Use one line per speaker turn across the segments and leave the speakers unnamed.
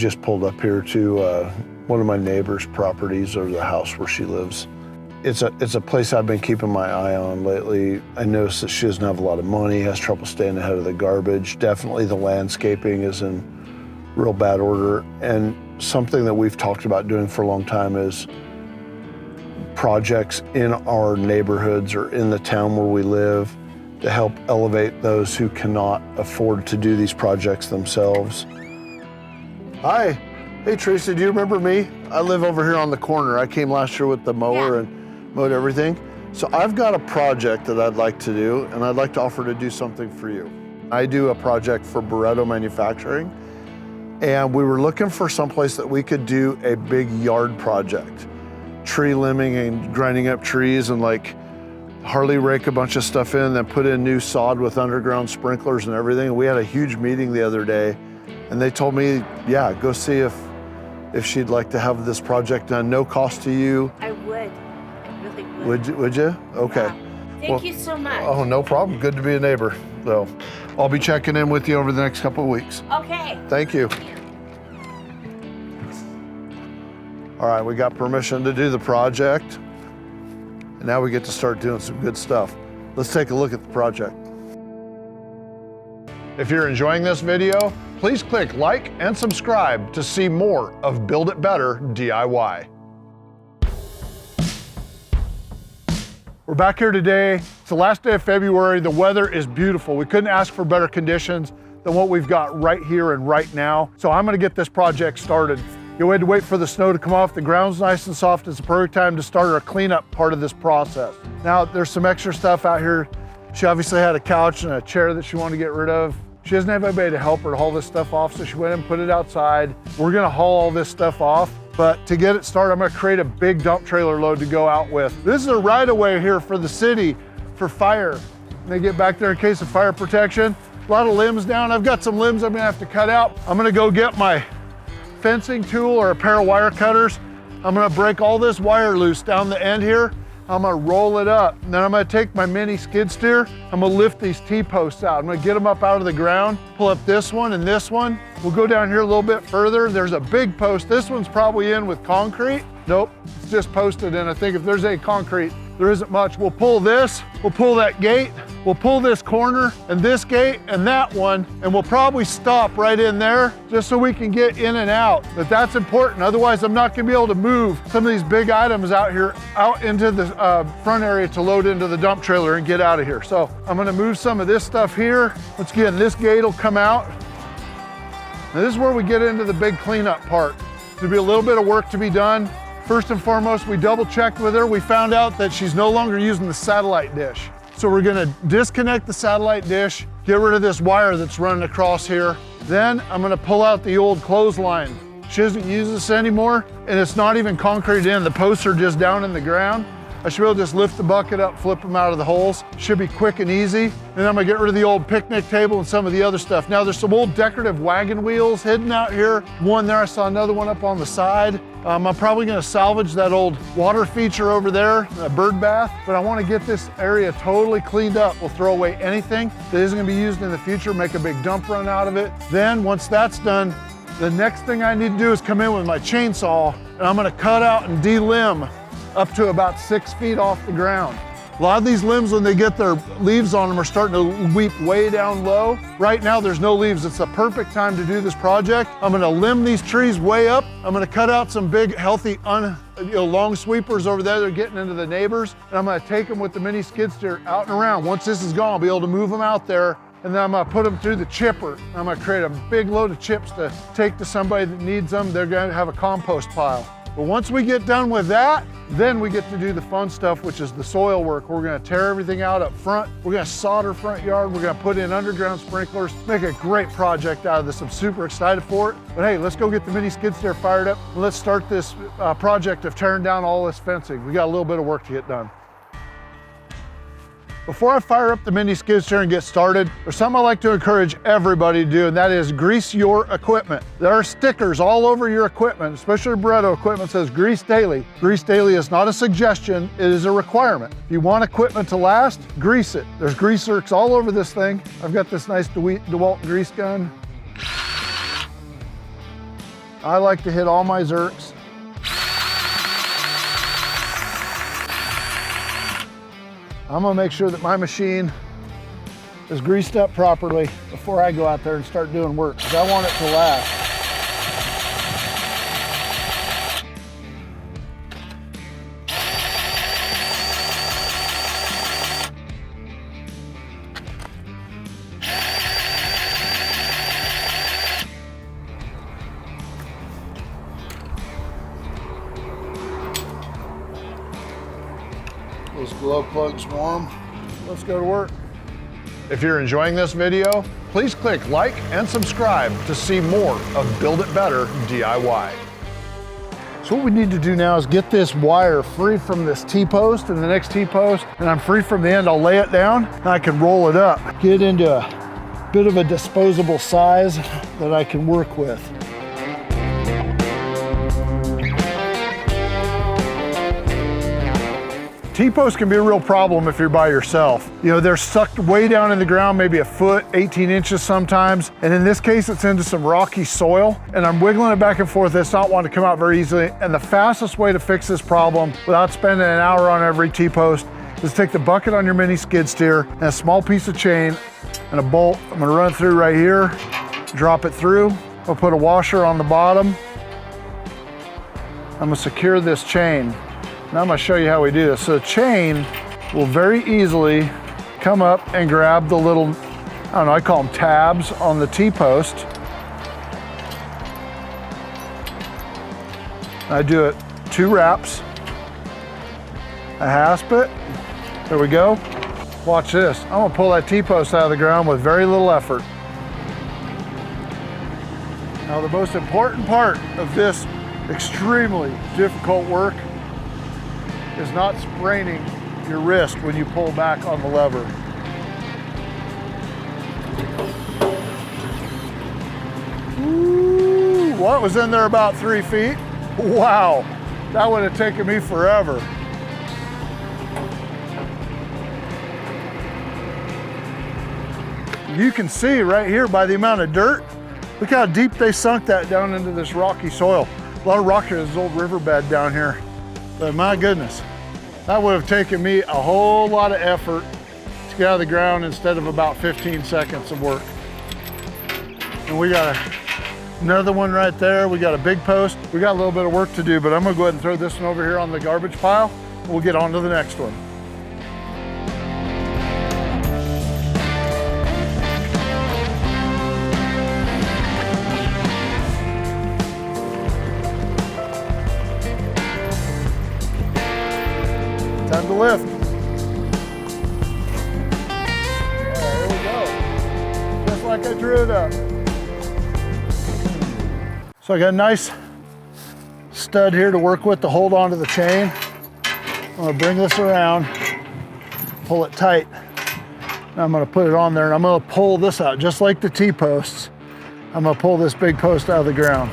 just pulled up here to one of my neighbor's properties, or the house where she lives. It's a place I've been keeping my eye on lately. I noticed that she doesn't have a lot of money, has trouble staying ahead of the garbage. Definitely the landscaping is in real bad order. And something that we've talked about doing for a long time is projects in our neighborhoods or in the town where we live to help elevate those who cannot afford to do these projects themselves. Hi. Hey, Teresa, do you remember me? I live over here on the corner. I came last year with the mower and mowed everything. So I've got a project that I'd like to do, and I'd like to offer to do something for you. I do a project for Barreto Manufacturing, and we were looking for someplace that we could do a big yard project. Tree limbing and grinding up trees, and like Harley rake a bunch of stuff in, then put in new sod with underground sprinklers and everything. And we had a huge meeting the other day, and they told me, yeah, go see if she'd like to have this project done, no cost to you.
I would. I really would.
Would you? Okay.
Yeah. Thank you so much.
Oh, no problem. Good to be a neighbor. So I'll be checking in with you over the next couple of weeks.
Okay.
Thank you. All right, we got permission to do the project, and now we get to start doing some good stuff. Let's take a look at the project. If you're enjoying this video, please click like and subscribe to see more of Build It Better DIY. We're back here today. It's the last day of February. The weather is beautiful. We couldn't ask for better conditions than what we've got right here and right now. So I'm gonna get this project started. You had to wait for the snow to come off. The ground's nice and soft. It's the perfect time to start our cleanup part of this process. Now, there's some extra stuff out here. She obviously had a couch and a chair that she wanted to get rid of. She doesn't have anybody to help her to haul this stuff off, so she went and put it outside. We're gonna haul all this stuff off, but to get it started, I'm gonna create a big dump trailer load to go out with. This is a right-of-way here for the city for fire. And they get back there in case of fire protection. A lot of limbs down. I've got some limbs I'm gonna have to cut out. I'm gonna go get my fencing tool or a pair of wire cutters. I'm gonna break all this wire loose down the end here. I'm gonna roll it up. And then I'm gonna take my mini skid steer. I'm gonna lift these T-posts out. I'm gonna get them up out of the ground, pull up this one and this one. We'll go down here a little bit further. There's a big post. This one's probably in with concrete. Nope, it's just posted in. I think if there's any concrete, there isn't much. We'll pull this, we'll pull that gate, we'll pull this corner and this gate and that one, and we'll probably stop right in there just so we can get in and out. But that's important. Otherwise, I'm not gonna be able to move some of these big items out here, out into the front area to load into the dump trailer and get out of here. So I'm gonna move some of this stuff here. Once again, this gate will come out. Now this is where we get into the big cleanup part. There'll be a little bit of work to be done. First and foremost, we double checked with her. We found out that she's no longer using the satellite dish. So we're gonna disconnect the satellite dish, get rid of this wire that's running across here. Then I'm gonna pull out the old clothesline. She doesn't use this anymore, and it's not even concreted in. The posts are just down in the ground. I should be able to just lift the bucket up, flip them out of the holes. Should be quick and easy. And then I'm gonna get rid of the old picnic table and some of the other stuff. Now there's some old decorative wagon wheels hidden out here. One there, I saw another one up on the side. I'm probably gonna salvage that old water feature over there, a bird bath, but I wanna get this area totally cleaned up. We'll throw away anything that isn't gonna be used in the future, make a big dump run out of it. Then once that's done, the next thing I need to do is come in with my chainsaw, and I'm gonna cut out and de-limb up to about 6 feet off the ground. A lot of these limbs, when they get their leaves on them, are starting to weep way down low. Right now, there's no leaves. It's the perfect time to do this project. I'm gonna limb these trees way up. I'm gonna cut out some big, healthy, long sweepers over there that are getting into the neighbors. And I'm gonna take them with the mini skid steer out and around. Once this is gone, I'll be able to move them out there. And then I'm gonna put them through the chipper. I'm gonna create a big load of chips to take to somebody that needs them. They're gonna have a compost pile. But once we get done with that, then we get to do the fun stuff, which is the soil work. We're gonna tear everything out up front. We're gonna solder front yard. We're gonna put in underground sprinklers, make a great project out of this. I'm super excited for it. But hey, let's go get the mini skid steer fired up. And let's start this project of tearing down all this fencing. We got a little bit of work to get done. Before I fire up the mini skid steer and get started, there's something I like to encourage everybody to do, and that is grease your equipment. There are stickers all over your equipment, especially Barreto equipment, says grease daily. Grease daily is not a suggestion, it is a requirement. If you want equipment to last, grease it. There's grease zerks all over this thing. I've got this nice DeWalt grease gun. I like to hit all my zerks. I'm gonna make sure that my machine is greased up properly before I go out there and start doing work, because I want it to last. Those glow plugs warm. Let's go to work. If you're enjoying this video, please click like and subscribe to see more of Build It Better DIY. So what we need to do now is get this wire free from this T-post and the next T-post, and I'm free from the end. I'll lay it down and I can roll it up, get into a bit of a disposable size that I can work with. T-posts can be a real problem if you're by yourself. You know, they're sucked way down in the ground, maybe a foot, 18 inches sometimes. And in this case, it's into some rocky soil, and I'm wiggling it back and forth. It's not wanting to come out very easily. And the fastest way to fix this problem without spending an hour on every T-post is take the bucket on your mini skid steer and a small piece of chain and a bolt. I'm gonna run it through right here, drop it through. I'll put a washer on the bottom. I'm gonna secure this chain. Now I'm gonna show you how we do this. So the chain will very easily come up and grab the little, I don't know, I call them tabs on the T-post. I do it 2 wraps, I hasp it, there we go. Watch this, I'm gonna pull that T-post out of the ground with very little effort. Now the most important part of this extremely difficult work is not spraining your wrist when you pull back on the lever. Ooh, what was in there about 3 feet? Wow, that would have taken me forever. You can see right here by the amount of dirt, look how deep they sunk that down into this rocky soil. A lot of rock here, this old riverbed down here. But my goodness, that would have taken me a whole lot of effort to get out of the ground instead of about 15 seconds of work. And we got another one right there. We got a big post. We got a little bit of work to do, but I'm gonna go ahead and throw this one over here on the garbage pile. We'll get on to the next one. Time to lift. There we go. Just like I drew it up. So I got a nice stud here to work with to hold onto the chain. I'm gonna bring this around, pull it tight. Now I'm gonna put it on there and I'm gonna pull this out, just like the T-posts. I'm gonna pull this big post out of the ground.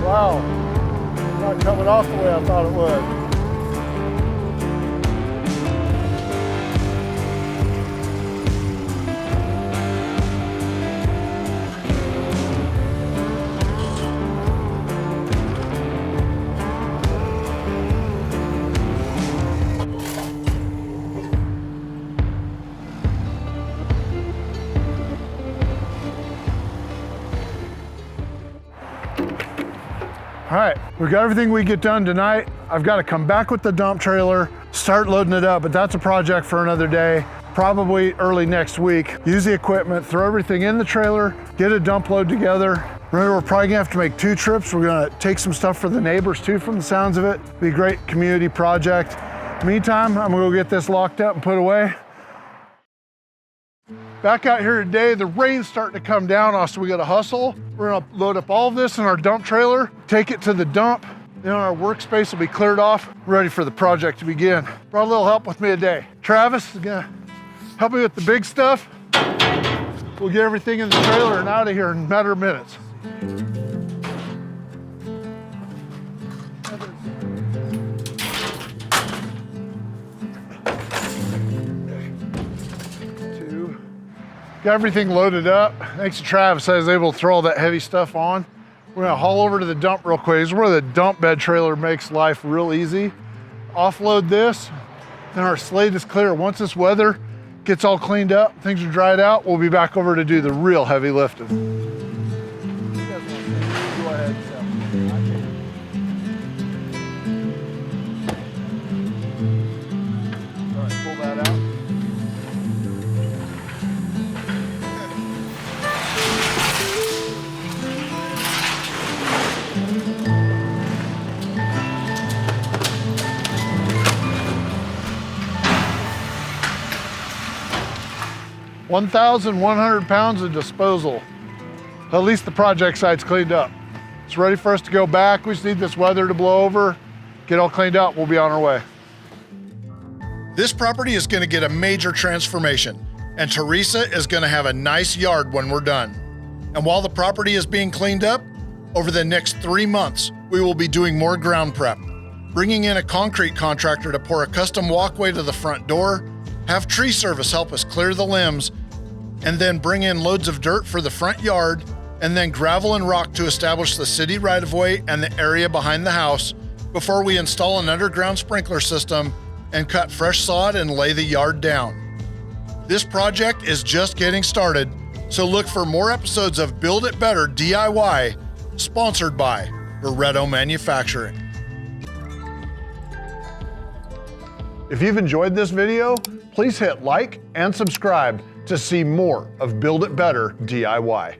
Wow, not coming off the way I thought it would. All right, we got everything we get done tonight. I've got to come back with the dump trailer, start loading it up, but that's a project for another day, probably early next week. Use the equipment, throw everything in the trailer, get a dump load together. Remember, we're probably gonna have to make 2 trips. We're gonna take some stuff for the neighbors too, from the sounds of it. Be a great community project. Meantime, I'm gonna go get this locked up and put away. Back out here today, the rain's starting to come down on us, so we gotta hustle. We're gonna load up all of this in our dump trailer, take it to the dump, then our workspace will be cleared off, ready for the project to begin. Brought a little help with me today. Travis is gonna help me with the big stuff. We'll get everything in the trailer and out of here in a matter of minutes. Got everything loaded up. Thanks to Travis, I was able to throw all that heavy stuff on. We're gonna haul over to the dump real quick. This is where the dump bed trailer makes life real easy. Offload this, then our slate is clear. Once this weather gets all cleaned up, things are dried out, we'll be back over to do the real heavy lifting. Go ahead, all right, pull that out. $1,100 pounds of disposal. At least the project site's cleaned up. It's ready for us to go back. We just need this weather to blow over, get all cleaned up, we'll be on our way. This property is gonna get a major transformation, and Teresa is gonna have a nice yard when we're done. And while the property is being cleaned up, over the next 3 months, we will be doing more ground prep, bringing in a concrete contractor to pour a custom walkway to the front door, have tree service help us clear the limbs, and then bring in loads of dirt for the front yard, and then gravel and rock to establish the city right-of-way and the area behind the house before we install an underground sprinkler system and cut fresh sod and lay the yard down. This project is just getting started, so look for more episodes of Build It Better DIY, sponsored by Barreto Manufacturing. If you've enjoyed this video, please hit like and subscribe to see more of Build It Better DIY.